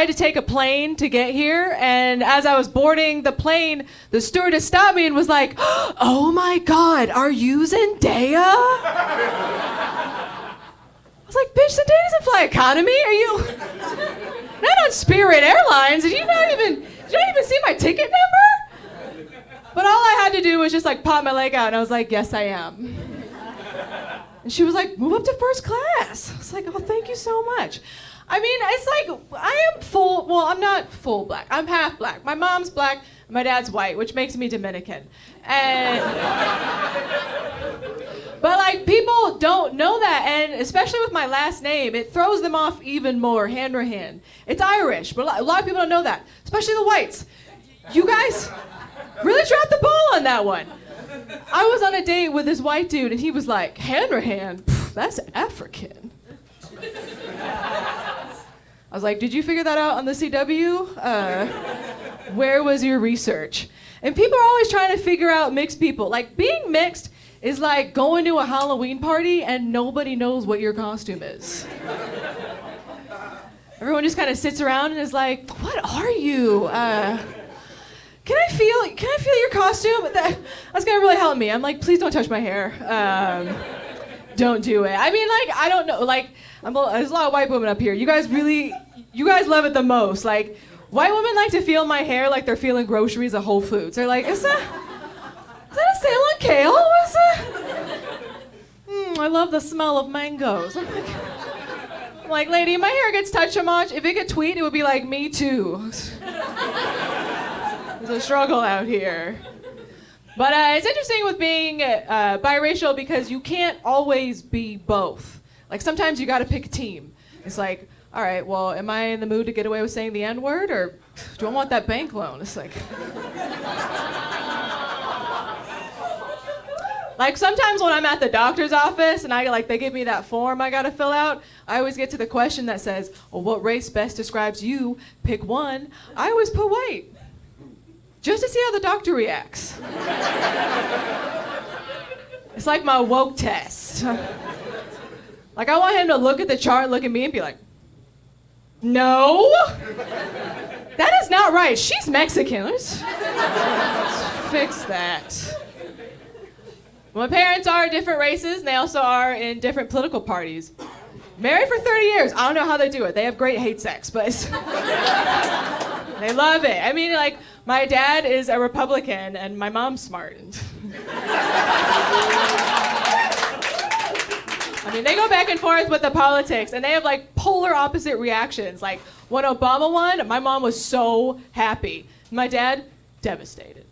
had to take a plane to get here, and as I was boarding the plane, the stewardess stopped me and was like, "Oh my God, are you Zendaya?" I was like, "Bitch, Zendaya doesn't fly economy. Are you not on Spirit Airlines? Did you not even see my ticket number?" But all I had to do was just like pop my leg out, and I was like, "Yes, I am." And she was like, "Move up to first class." I was like, "Oh, thank you so much." I mean, it's like, I'm not full black. I'm half black. My mom's black, my dad's white, which makes me Dominican. And, but like, people don't know that, and especially with my last name, it throws them off even more, hand. It's Irish, but a lot of people don't know that, especially the whites. You guys really dropped the ball on that one. I was on a date with this white dude, and he was like, Hanrahan, that's African. I was like, did you figure that out on the CW? Where was your research? And people are always trying to figure out mixed people. Like, being mixed is like going to a Halloween party and nobody knows what your costume is. Everyone just kind of sits around and is like, what are you? Can I feel your costume? That's gonna really help me. I'm like, please don't touch my hair. Don't do it. I mean, like, I don't know. Like, there's a lot of white women up here. You guys love it the most. Like, white women like to feel my hair like they're feeling groceries at Whole Foods. They're like, is that a sale on kale? What's that? I love the smell of mangoes. I'm like, lady, my hair gets touched so much. If it could tweet, it would be like, me too. There's a struggle out here. But it's interesting with being biracial because you can't always be both. Like, sometimes you gotta pick a team. It's like, all right, well, am I in the mood to get away with saying the N-word, or do I want that bank loan? It's like... Like, sometimes when I'm at the doctor's office and they give me that form I gotta fill out, I always get to the question that says, well, what race best describes you? Pick one. I always put white. Just to see how the doctor reacts. It's like my woke test. Like, I want him to look at the chart, look at me, and be like, no, that is not right. She's Mexican. Let's fix that. My parents are different races, and they also are in different political parties. Married for 30 years. I don't know how they do it. They have great hate sex, but they love it. I mean, like, my dad is a Republican, and my mom's smart. I mean, they go back and forth with the politics, and they have, like, polar opposite reactions. Like, when Obama won, my mom was so happy. My dad, devastated.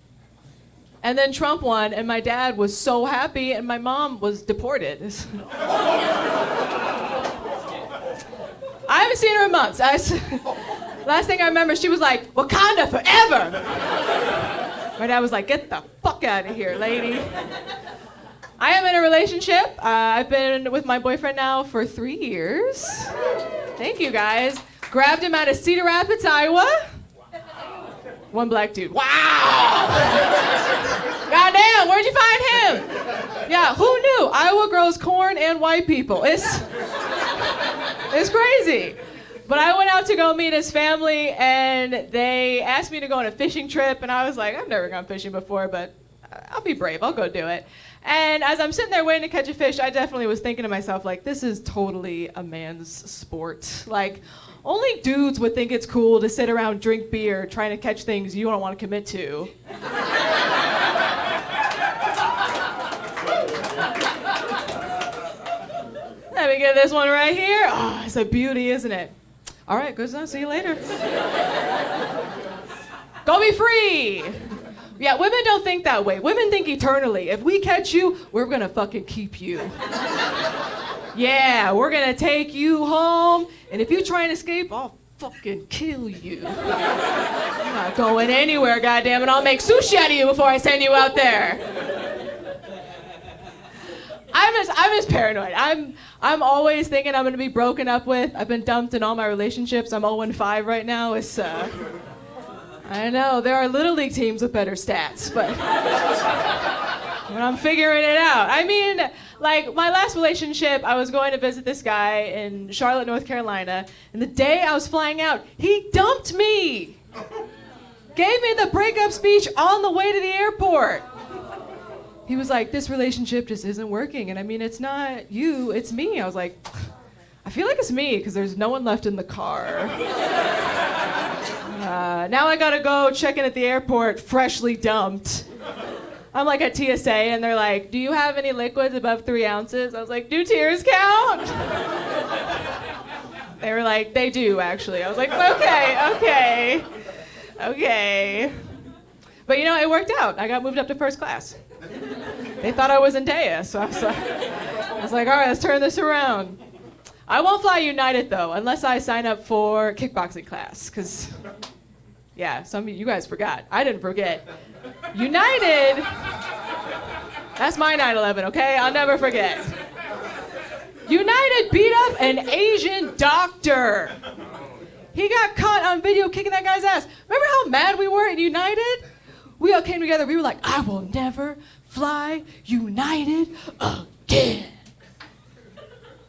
And then Trump won, and my dad was so happy, and my mom was deported. I haven't seen her in months. Last thing I remember, she was like, Wakanda forever! My dad was like, get the fuck out of here, lady. I am in a relationship. I've been with my boyfriend now for 3 years. Thank you, guys. Grabbed him out of Cedar Rapids, Iowa. One black dude. Wow! Goddamn, where'd you find him? Yeah, who knew? Iowa grows corn and white people. It's crazy. But I went out to go meet his family, and they asked me to go on a fishing trip, and I was like, I've never gone fishing before, but I'll be brave. I'll go do it. And as I'm sitting there waiting to catch a fish, I definitely was thinking to myself, like, this is totally a man's sport. Like, only dudes would think it's cool to sit around, drink beer, trying to catch things you don't want to commit to. Let me get this one right here. Oh, it's a beauty, isn't it? All right, good stuff. See you later. Go be free. Yeah, women don't think that way. Women think eternally. If we catch you, we're gonna fucking keep you. Yeah, we're gonna take you home, and if you try and escape, I'll fucking kill you. I'm not going anywhere, goddammit. I'll make sushi out of you before I send you out there. I'm just paranoid. I'm always thinking I'm gonna be broken up with. I've been dumped in all my relationships. I'm 0-5 right now. It's I know there are little league teams with better stats, but But I'm figuring it out. I mean, like, my last relationship, I was going to visit this guy in Charlotte, North Carolina, and the day I was flying out, he dumped me. Gave me the breakup speech on the way to the airport. He was like, this relationship just isn't working, and I mean, it's not you, it's me. I was like, I feel like it's me, because there's no one left in the car. Now I gotta go check in at the airport, freshly dumped. I'm like at TSA, and they're like, do you have any liquids above 3 ounces? I was like, do tears count? They were like, they do, actually. I was like, okay. But you know, it worked out. I got moved up to first class. They thought I was Zendaya, so I was like, all right, let's turn this around. I won't fly United, though, unless I sign up for kickboxing class, because, yeah, some of you guys forgot. I didn't forget. United, that's my 9/11, okay? I'll never forget. United beat up an Asian doctor. He got caught on video kicking that guy's ass. Remember how mad we were at United? We all came together. We were like, I will never fly United again.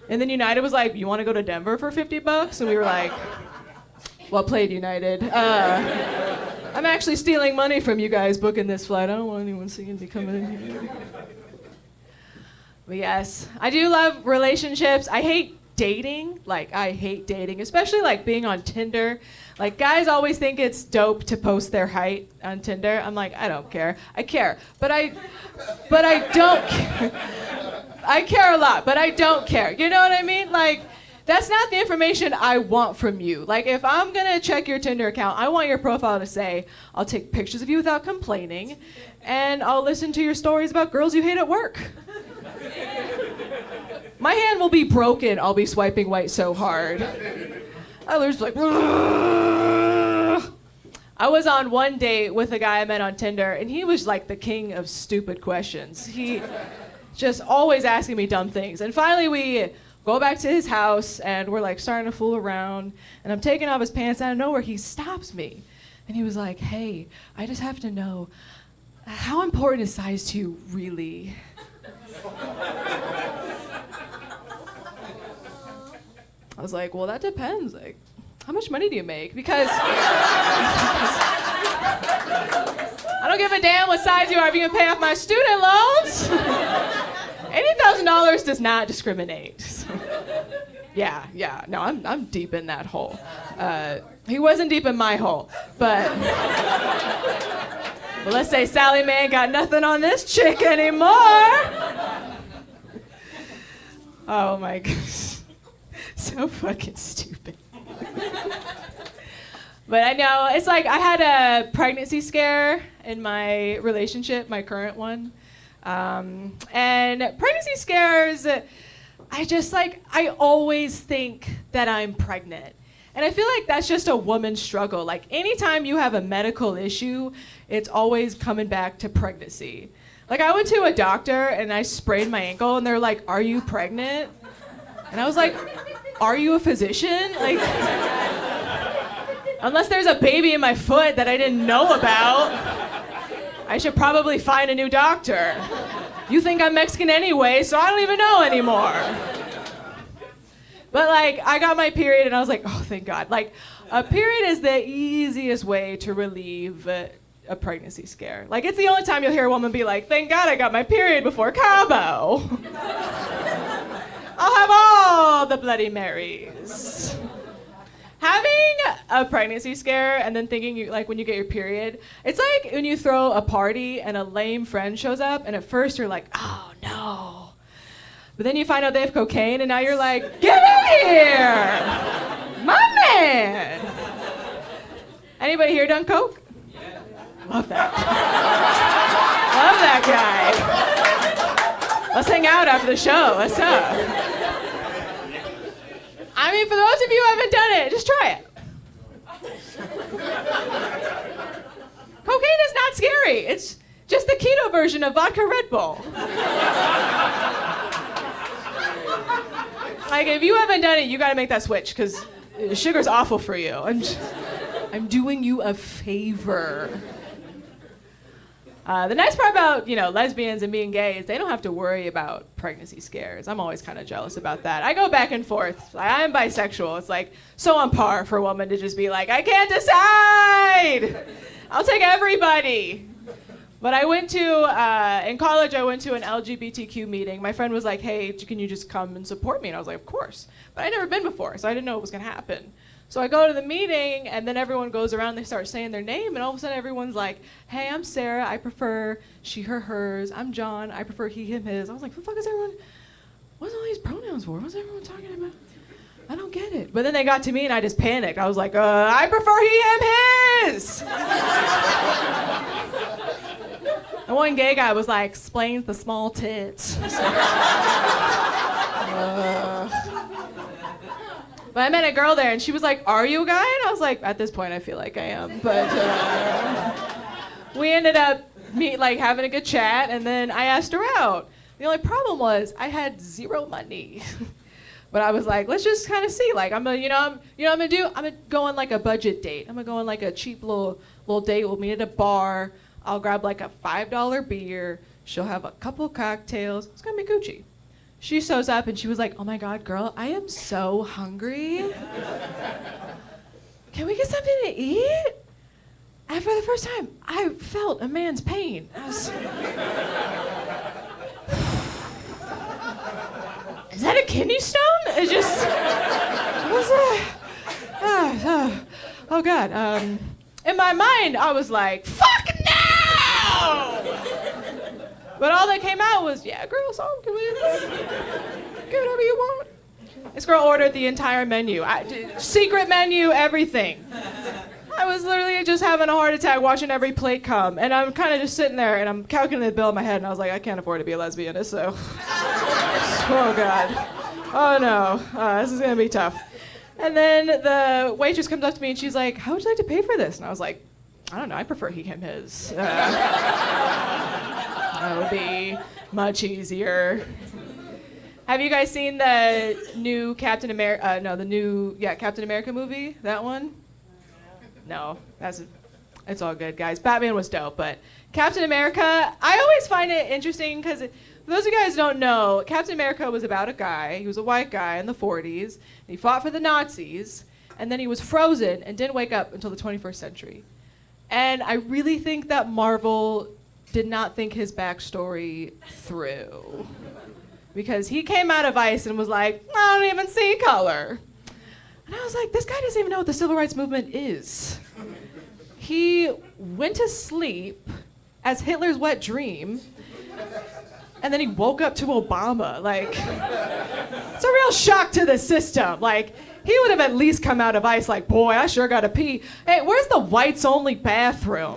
And then United was like, you want to go to Denver for $50? And we were like, well played, United. I'm actually stealing money from you guys booking this flight. I don't want anyone seeing me coming in here. But yes, I do love relationships. I hate dating. Like, I hate dating, especially like being on Tinder. Like, guys always think it's dope to post their height on Tinder. I'm like, I don't care. I care, but I don't care. I care a lot, but I don't care. You know what I mean? Like, that's not the information I want from you. Like, if I'm gonna check your Tinder account, I want your profile to say, I'll take pictures of you without complaining, and I'll listen to your stories about girls you hate at work. My hand will be broken. I'll be swiping white so hard. Others like, I was on one date with a guy I met on Tinder, and he was like the king of stupid questions. He just always asking me dumb things. And finally we go back to his house, and we're like starting to fool around, and I'm taking off his pants out of nowhere. He stops me, and he was like, hey, I just have to know, how important is size to you really? I was like, well, that depends. Like, how much money do you make? Because I don't give a damn what size you are if you can pay off my student loans. $80,000 does not discriminate. So, yeah. No, I'm deep in that hole. He wasn't deep in my hole, but let's say Sally Mae ain't got nothing on this chick anymore. Oh my gosh. So fucking stupid. But I know, it's like I had a pregnancy scare in my relationship, my current one. And pregnancy scares, I always think that I'm pregnant. And I feel like that's just a woman's struggle. Like, anytime you have a medical issue, it's always coming back to pregnancy. Like, I went to a doctor and I sprained my ankle, and they're like, are you pregnant? And I was like, are you a physician? Like, unless there's a baby in my foot that I didn't know about, I should probably find a new doctor. You think I'm Mexican anyway, so I don't even know anymore. But like, I got my period and I was like, oh, thank God. Like, a period is the easiest way to relieve a pregnancy scare. Like, it's the only time you'll hear a woman be like, thank God I got my period before Cabo. I'll have all the Bloody Marys. Having a pregnancy scare and then thinking you, like, when you get your period, it's like when you throw a party and a lame friend shows up, and at first you're like, oh no. But then you find out they have cocaine, and now you're like, get in here! My man! Anybody here done coke? Yeah. Love that. Love that guy. Let's hang out after the show. What's up? I mean, for those of you who haven't done it, just try it. Cocaine is not scary. It's just the keto version of vodka Red Bull. Like, if you haven't done it, you gotta make that switch, because sugar's awful for you. I'm doing you a favor. The nice part about, lesbians and being gay is they don't have to worry about pregnancy scares. I'm always kind of jealous about that. I go back and forth. I'm bisexual. It's like so on par for a woman to just be like, I can't decide. I'll take everybody. But I went to, in college, I went to an LGBTQ meeting. My friend was like, hey, can you just come and support me? And I was like, of course. But I'd never been before, so I didn't know what was going to happen. So I go to the meeting, and then everyone goes around, they start saying their name, and all of a sudden everyone's like, hey, I'm Sarah, I prefer she, her, hers. I'm John, I prefer he, him, his. I was like, what the fuck is everyone, what's all these pronouns for? What's everyone talking about? I don't get it. But then they got to me, and I just panicked. I was like, I prefer he, him, his. And one gay guy was like, explains the small tits. But I met a girl there, and she was like, are you a guy? And I was like, at this point, I feel like I am. But we ended up having a good chat, and then I asked her out. The only problem was I had zero money. But I was like, let's just kind of see. Like, I'm gonna do? I'm gonna go on like a budget date. I'm gonna go on like a cheap little date. We'll meet at a bar. I'll grab like a $5 beer. She'll have a couple cocktails. It's gonna be Gucci. She shows up and she was like, oh my God, girl, I am so hungry. Can we get something to eat? And for the first time, I felt a man's pain. Is that a kidney stone? It just, was oh God. In my mind, I was like, fuck no! But all that came out was, yeah, girl, so can we get whatever you want? This girl ordered the entire menu. Secret menu, everything. I was literally just having a heart attack watching every plate come. And I'm kind of just sitting there and I'm calculating the bill in my head and I was like, I can't afford to be a lesbian, so. Oh God. Oh no, this is gonna be tough. And then the waitress comes up to me and she's like, how would you like to pay for this? And I was like, I don't know, I prefer he, him, his. That would be much easier. Have you guys seen the new Captain America? Captain America movie. That one? No, it's all good, guys. Batman was dope, but Captain America. I always find it interesting because for those of you guys who don't know, Captain America was about a guy. He was a white guy in the 40s. And he fought for the Nazis, and then he was frozen and didn't wake up until the 21st century. And I really think that Marvel did not think his backstory through. Because he came out of ice and was like, I don't even see color. And I was like, this guy doesn't even know what the civil rights movement is. He went to sleep as Hitler's wet dream, and then he woke up to Obama. Like, it's a real shock to the system. Like, he would have at least come out of ice like, boy, I sure gotta pee. Hey, where's the whites only bathroom?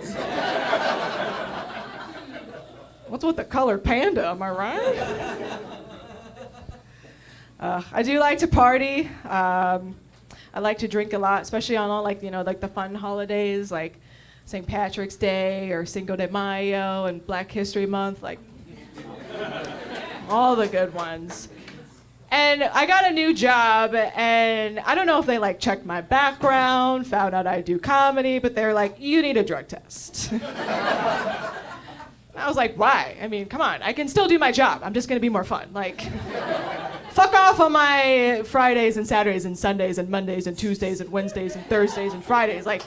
What's with the colored panda, am I right? I do like to party. I like to drink a lot, especially on all the fun holidays like St. Patrick's Day or Cinco de Mayo and Black History Month, like all the good ones. And I got a new job, and I don't know if they checked my background, found out I do comedy, but they're like, you need a drug test. I was like, why? I mean, come on, I can still do my job. I'm just gonna be more fun. Fuck off on my Fridays and Saturdays and Sundays and Mondays and Tuesdays and Wednesdays and Thursdays and Fridays. Come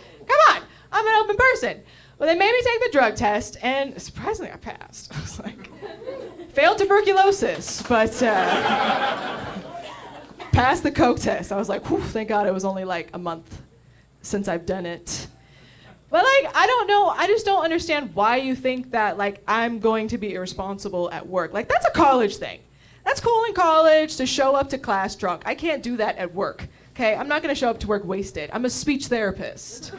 on, I'm an open person. Well, they made me take the drug test, and surprisingly, I passed. I was like, failed tuberculosis, but passed the coke test. I was like, whew, thank God it was only a month since I've done it. But I don't know, I just don't understand why you think that I'm going to be irresponsible at work. That's a college thing. That's cool in college to show up to class drunk. I can't do that at work, okay? I'm not gonna show up to work wasted. I'm a speech therapist.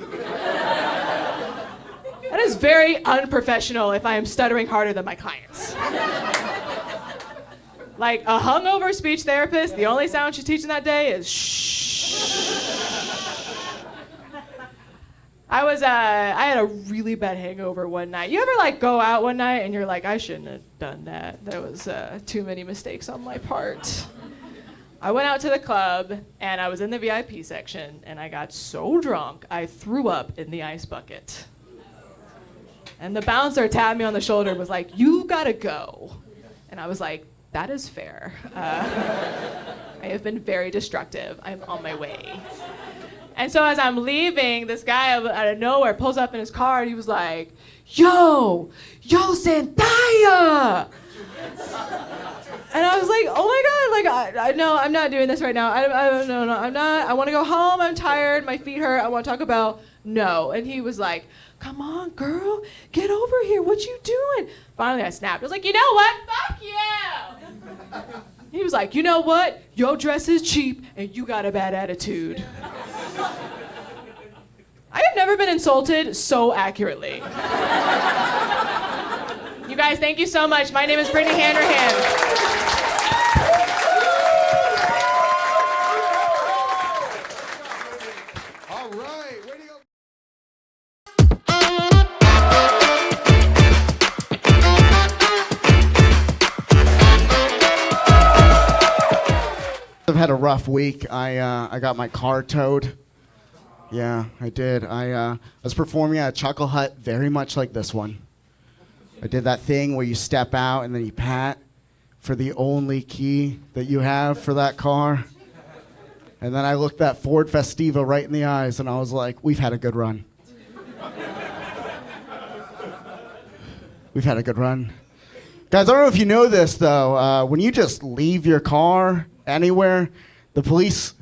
That is very unprofessional if I am stuttering harder than my clients. A hungover speech therapist, the only sound she's teaching that day is shh. I had a really bad hangover one night. You ever go out one night and you're like, I shouldn't have done that. There was too many mistakes on my part. I went out to the club and I was in the VIP section and I got so drunk I threw up in the ice bucket. And the bouncer tapped me on the shoulder and was like, "You gotta go." And I was like, "That is fair. I have been very destructive. I'm on my way." And so as I'm leaving, this guy out of nowhere pulls up in his car and he was like, yo, Zendaya! And I was like, oh my God, like, no, I'm not doing this right now. No, I'm not. I want to go home. I'm tired. My feet hurt. I want to talk about no. And he was like, come on, girl, get over here. What you doing? Finally, I snapped. I was like, you know what? Fuck you. He was like, you know what? Your dress is cheap and you got a bad attitude. I have never been insulted so accurately. You guys, thank you so much. My name is Brittany Hanrahan. All right, way to go. I've had a rough week. I got my car towed. Yeah, I did. I was performing at a Chuckle Hut very much like this one. I did that thing where you step out and then you pat for the only key that you have for that car. And then I looked that Ford Festiva right in the eyes and I was like, we've had a good run. We've had a good run. Guys, I don't know if you know this though. When you just leave your car anywhere, the police,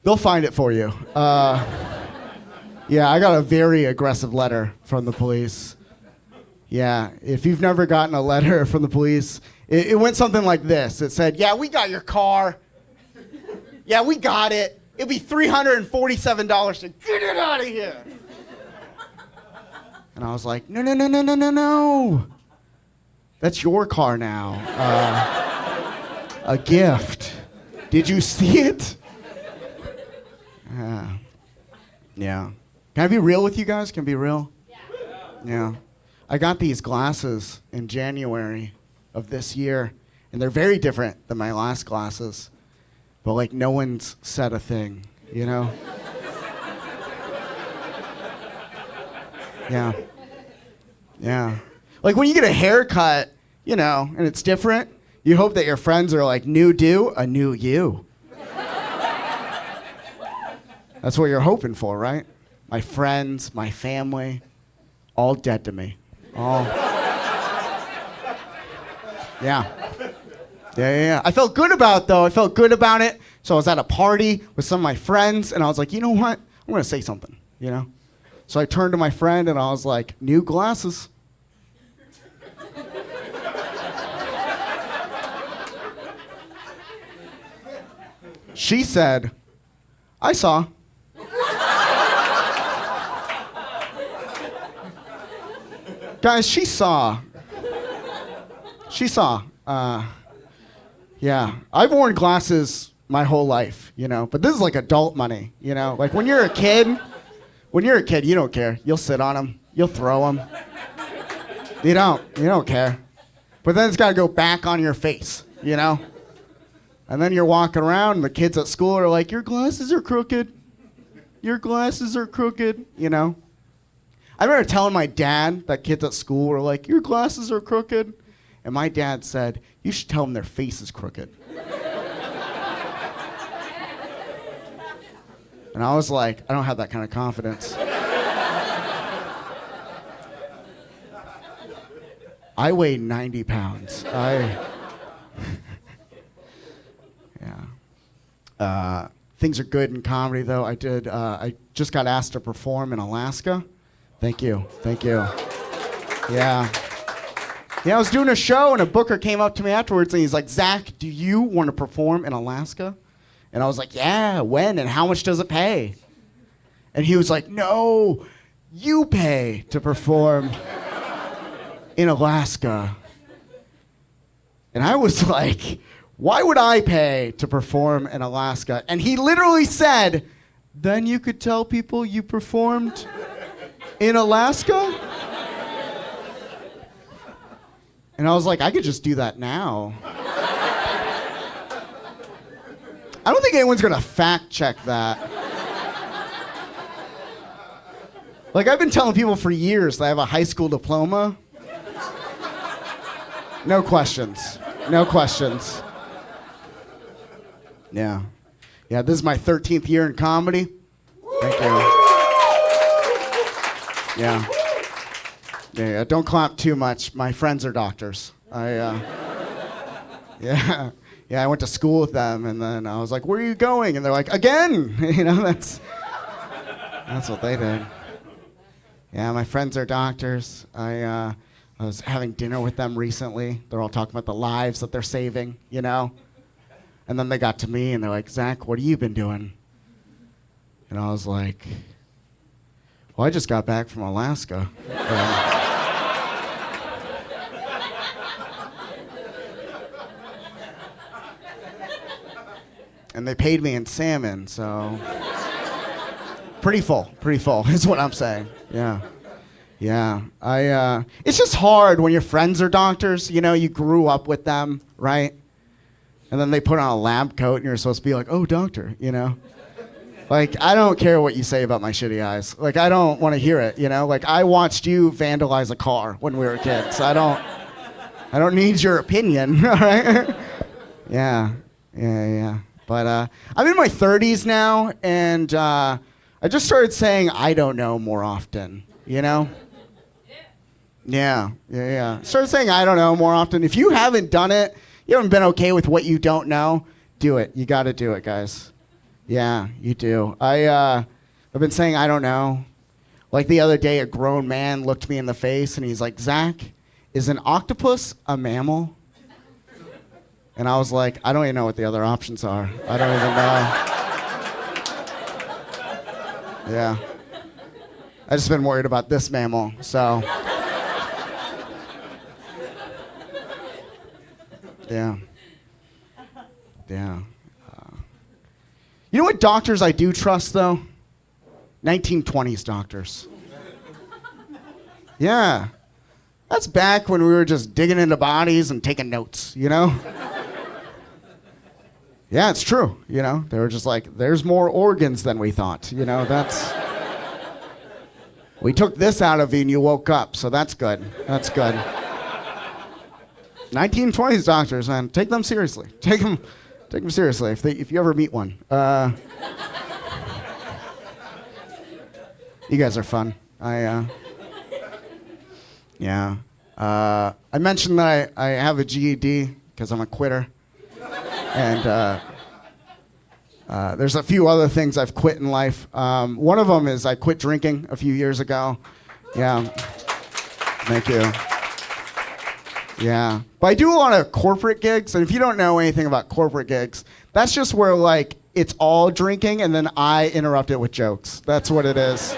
they'll find it for you. Yeah, I got a very aggressive letter from the police. Yeah, if you've never gotten a letter from the police, it went something like this. It said, yeah, we got your car. Yeah, we got it. It'll be $347 to get it out of here. And I was like, no. That's your car now. A gift. Did you see it? Yeah. Can I be real with you guys? Can I be real? Yeah. I got these glasses in January of this year, and they're very different than my last glasses. But like no one's said a thing, you know? Yeah. Like when you get a haircut, you know, and it's different, you hope that your friends are like, new do, a new you. That's what you're hoping for, right? My friends, my family, all dead to me. All. Yeah. I felt good about it, though. I felt good about it. So I was at a party with some of my friends, and I was like, you know what? I'm going to say something, you know? So I turned to my friend, and I was like, new glasses. She said, I saw. Guys, she saw. Yeah, I've worn glasses my whole life, you know, but this is like adult money, you know? Like when you're a kid, you don't care. You'll sit on them. You'll throw them. You don't care. But then it's got to go back on your face, you know? And then you're walking around and the kids at school are like, your glasses are crooked. Your glasses are crooked, you know? I remember telling my dad that kids at school were like, your glasses are crooked. And my dad said, you should tell them their face is crooked. And I was like, I don't have that kind of confidence. I weigh 90 pounds. Yeah. Things are good in comedy, though. I just got asked to perform in Alaska. Thank you. Yeah, I was doing a show, and a booker came up to me afterwards, and he's like, Zach, do you want to perform in Alaska? And I was like, yeah, when, and how much does it pay? And he was like, no, you pay to perform in Alaska. And I was like, why would I pay to perform in Alaska? And he literally said, then you could tell people you performed in Alaska? And I was like, I could just do that now. I don't think anyone's gonna fact check that. Like, I've been telling people for years that I have a high school diploma. No questions. No questions. Yeah. Yeah, this is my 13th year in comedy. Thank you. Yeah. Yeah, don't clap too much. My friends are doctors. Yeah. Yeah, I went to school with them, and then I was like, where are you going? And they're like, again! You know, that's what they did. Yeah, my friends are doctors. I was having dinner with them recently. They're all talking about the lives that they're saving, you know? And then they got to me, and they're like, Zach, what have you been doing? And I was like, well, I just got back from Alaska. And they paid me in salmon, so pretty full is what I'm saying. Yeah. It's just hard when your friends are doctors, you know, you grew up with them, right? And then they put on a lab coat and you're supposed to be like, oh, doctor, you know? Like, I don't care what you say about my shitty eyes. Like, I don't want to hear it, you know? Like, I watched you vandalize a car when we were kids. I don't need your opinion, all right? Yeah. But I'm in my 30s now, and I just started saying I don't know more often, you know? Yeah. Started saying I don't know more often. If you haven't done it, you haven't been okay with what you don't know, do it. You got to do it, guys. Yeah, you do. I've been saying I don't know. Like the other day, a grown man looked me in the face, and he's like, Zach, is an octopus a mammal? And I was like, I don't even know what the other options are. I don't even know. Yeah. I just been worried about this mammal, so. Yeah. You know what doctors I do trust, though? 1920s doctors. Yeah. That's back when we were just digging into bodies and taking notes, you know? Yeah, it's true, you know? They were just like, there's more organs than we thought, you know? We took this out of you and you woke up, so that's good. That's good. 1920s doctors, man, take them seriously. Take them seriously if you ever meet one. You guys are fun. I mentioned that I have a GED because I'm a quitter. And there's a few other things I've quit in life. One of them is I quit drinking a few years ago. Yeah. Thank you. Yeah. But I do a lot of corporate gigs, and if you don't know anything about corporate gigs, that's just where, like, it's all drinking, and then I interrupt it with jokes. That's what it is.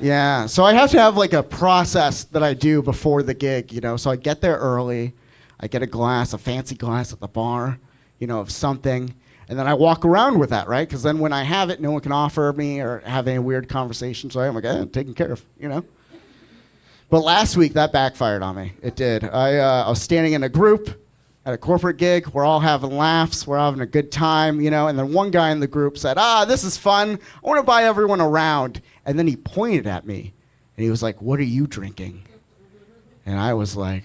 Yeah. So I have to have, like, a process that I do before the gig, you know? So I get there early. I get a fancy glass at the bar, you know, of something, and then I walk around with that, right? Because then when I have it, no one can offer me or have any weird conversation, so I'm like, I'm taken care of, you know? But last week, that backfired on me. It did. I was standing in a group at a corporate gig. We're all having laughs. We're having a good time, you know? And then one guy in the group said, this is fun. I want to buy everyone around. And then he pointed at me, and he was like, what are you drinking? And I was like,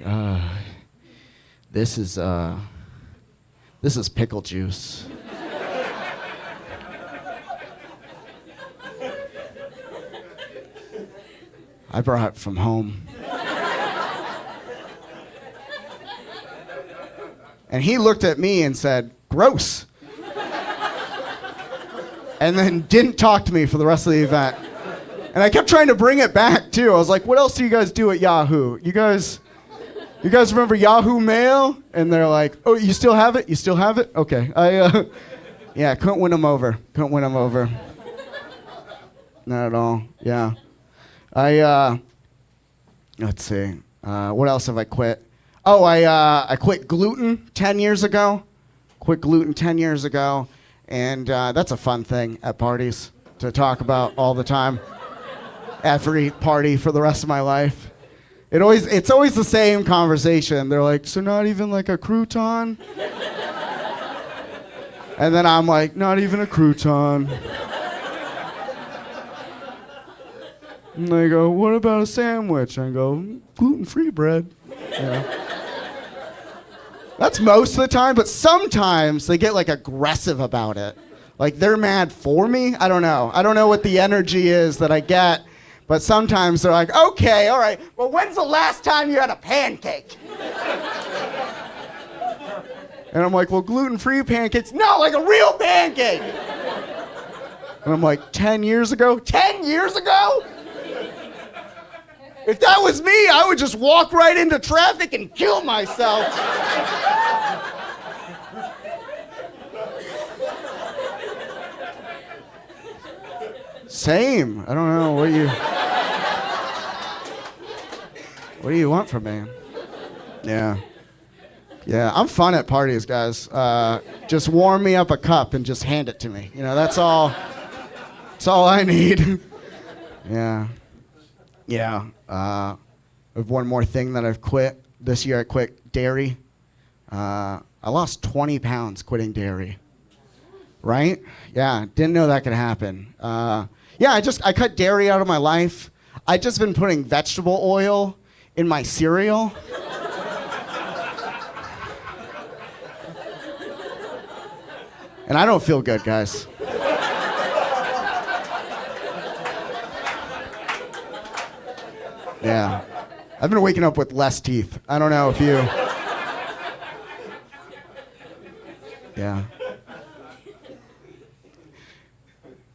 this is pickle juice. I brought it from home. And he looked at me and said, gross. And then didn't talk to me for the rest of the event. And I kept trying to bring it back, too. I was like, what else do you guys do at Yahoo? You guys remember Yahoo Mail? And they're like, oh, you still have it? You still have it? Okay. Yeah, couldn't win them over. Not at all. Yeah. Let's see. What else have I quit? Oh, I quit gluten 10 years ago. And that's a fun thing at parties to talk about all the time. Every party for the rest of my life. It's always the same conversation. They're like, so not even like a crouton? And then I'm like, not even a crouton. And they go, what about a sandwich? And I go, gluten-free bread. You know? That's most of the time, but sometimes they get like aggressive about it. Like they're mad for me. I don't know. I don't know what the energy is that I get, but sometimes they're like, okay, all right, well, when's the last time you had a pancake? And I'm like, well, gluten-free pancakes? No, like a real pancake. And I'm like, 10 years ago? 10 years ago? If that was me, I would just walk right into traffic and kill myself. Same. I don't know. What do you want from me? Yeah. Yeah, I'm fun at parties, guys. Just warm me up a cup and just hand it to me. You know, that's all I need. Yeah. Yeah. I have one more thing that I've quit. This year I quit dairy. I lost 20 pounds quitting dairy. Right? Yeah, didn't know that could happen. Yeah, I cut dairy out of my life. I just been putting vegetable oil in my cereal. And I don't feel good, guys. Yeah. I've been waking up with less teeth. I don't know if you... Yeah.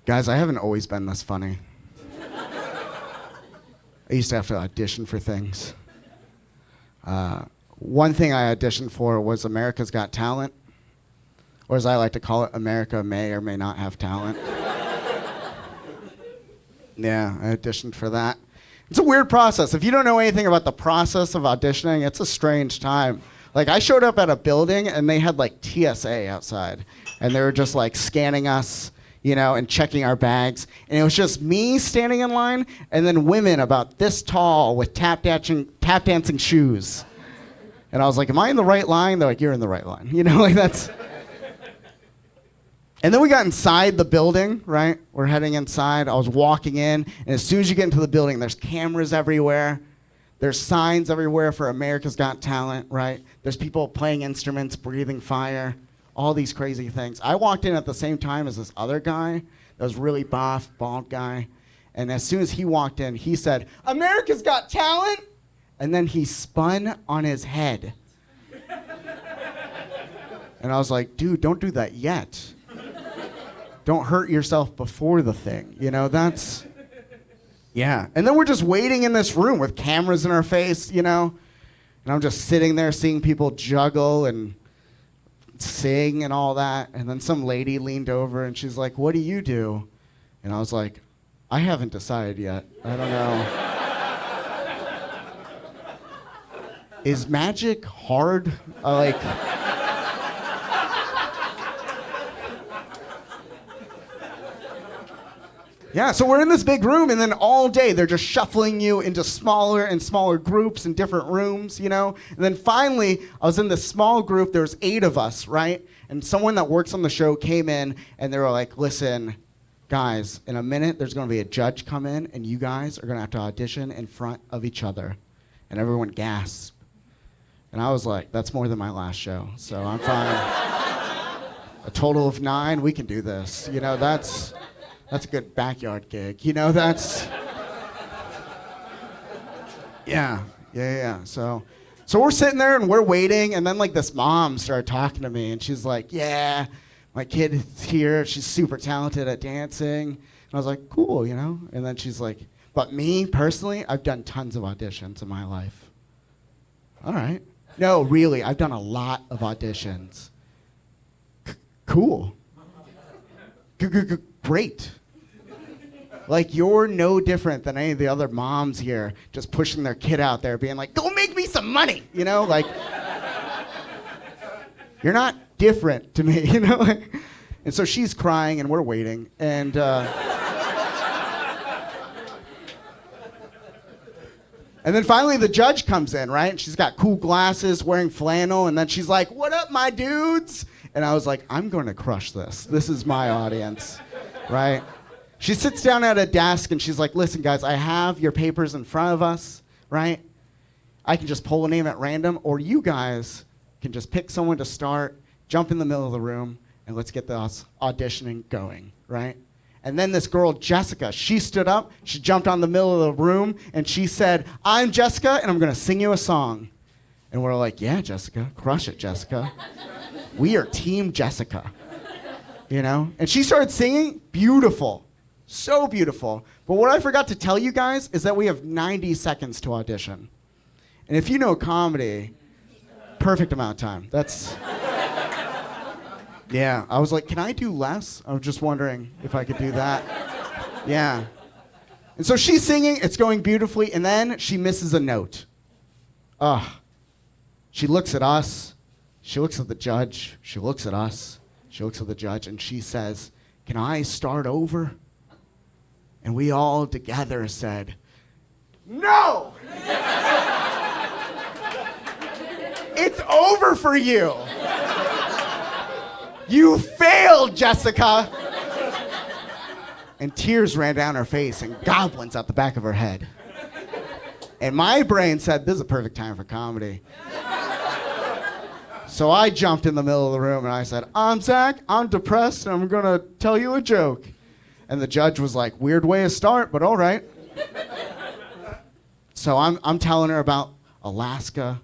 Guys, I haven't always been this funny. I used to have to audition for things. One thing I auditioned for was America's Got Talent, or as I like to call it, America may or may not have talent. Yeah, I auditioned for that. It's a weird process. If you don't know anything about the process of auditioning, it's a strange time. Like, I showed up at a building and they had like TSA outside, and they were just like scanning us, you know, and checking our bags. And it was just me standing in line, and then women about this tall with tap dancing shoes. And I was like, am I in the right line? They're like, you're in the right line. You know, like that's... And then we got inside the building, right? We're heading inside. I was walking in, and as soon as you get into the building, there's cameras everywhere. There's signs everywhere for America's Got Talent, right? There's people playing instruments, breathing fire, all these crazy things. I walked in at the same time as this other guy that was really buff, bald guy. And as soon as he walked in, he said, America's Got Talent? And then he spun on his head. And I was like, dude, don't do that yet. Don't hurt yourself before the thing. You know, that's... Yeah. And then we're just waiting in this room with cameras in our face, you know? And I'm just sitting there seeing people juggle and sing and all that. And then some lady leaned over and she's like, what do you do? And I was like, I haven't decided yet. I don't know. Is magic hard? Yeah, so we're in this big room, and then all day they're just shuffling you into smaller and smaller groups in different rooms, you know? And then finally, I was in this small group, there was 8 of us, right? And someone that works on the show came in, and they were like, listen, guys, in a minute there's gonna be a judge come in, and you guys are gonna have to audition in front of each other. And everyone gasped. And I was like, that's more than my last show, so I'm fine. A total of 9, we can do this. You know, that's a good backyard gig. You know, that's... Yeah. So we're sitting there and we're waiting, and then like this mom started talking to me, and she's like, yeah, my kid is here. She's super talented at dancing. And I was like, cool, you know? And then she's like, but me, personally, I've done tons of auditions in my life. All right. No, really, I've done a lot of auditions. Cool. Great. Like, you're no different than any of the other moms here just pushing their kid out there being like, go make me some money, you know? Like, you're not different to me, you know? And so she's crying and we're waiting, and and then finally the judge comes in, right? And she's got cool glasses, wearing flannel, and then she's like, what up, my dudes? And I was like, I'm going to crush this. This is my audience, right? She sits down at a desk and she's like, listen, guys, I have your papers in front of us, right? I can just pull a name at random, or you guys can just pick someone to start, jump in the middle of the room, and let's get this auditioning going, right? And then this girl, Jessica, she stood up, she jumped on the middle of the room, and she said, I'm Jessica, and I'm gonna sing you a song. And we're like, yeah, Jessica, crush it, Jessica. We are Team Jessica, you know? And she started singing, beautiful, so beautiful. But what I forgot to tell you guys is that we have 90 seconds to audition. And if you know comedy, perfect amount of time. That's, yeah. I was like, can I do less? I was just wondering if I could do that. Yeah. And so she's singing, it's going beautifully, and then she misses a note. She looks at us, she looks at the judge, she looks at us, she looks at the judge, and she says, can I start over? And we all together said, no! It's over for you. You failed, Jessica. And tears ran down her face and goblins out the back of her head. And my brain said, this is a perfect time for comedy. So I jumped in the middle of the room and I said, I'm Zach, I'm depressed, and I'm gonna tell you a joke. And the judge was like, weird way to start, but all right. So I'm telling her about Alaska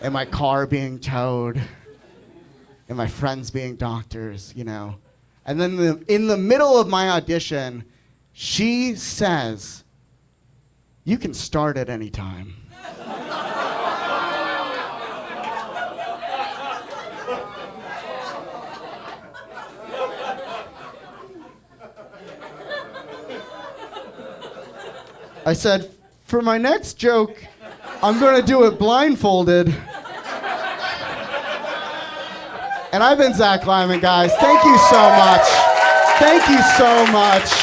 and my car being towed and my friends being doctors, you know. And then in the middle of my audition, she says, you can start at any time. I said, for my next joke, I'm going to do it blindfolded. And I've been Zach Lyman, guys. Thank you so much. Thank you so much.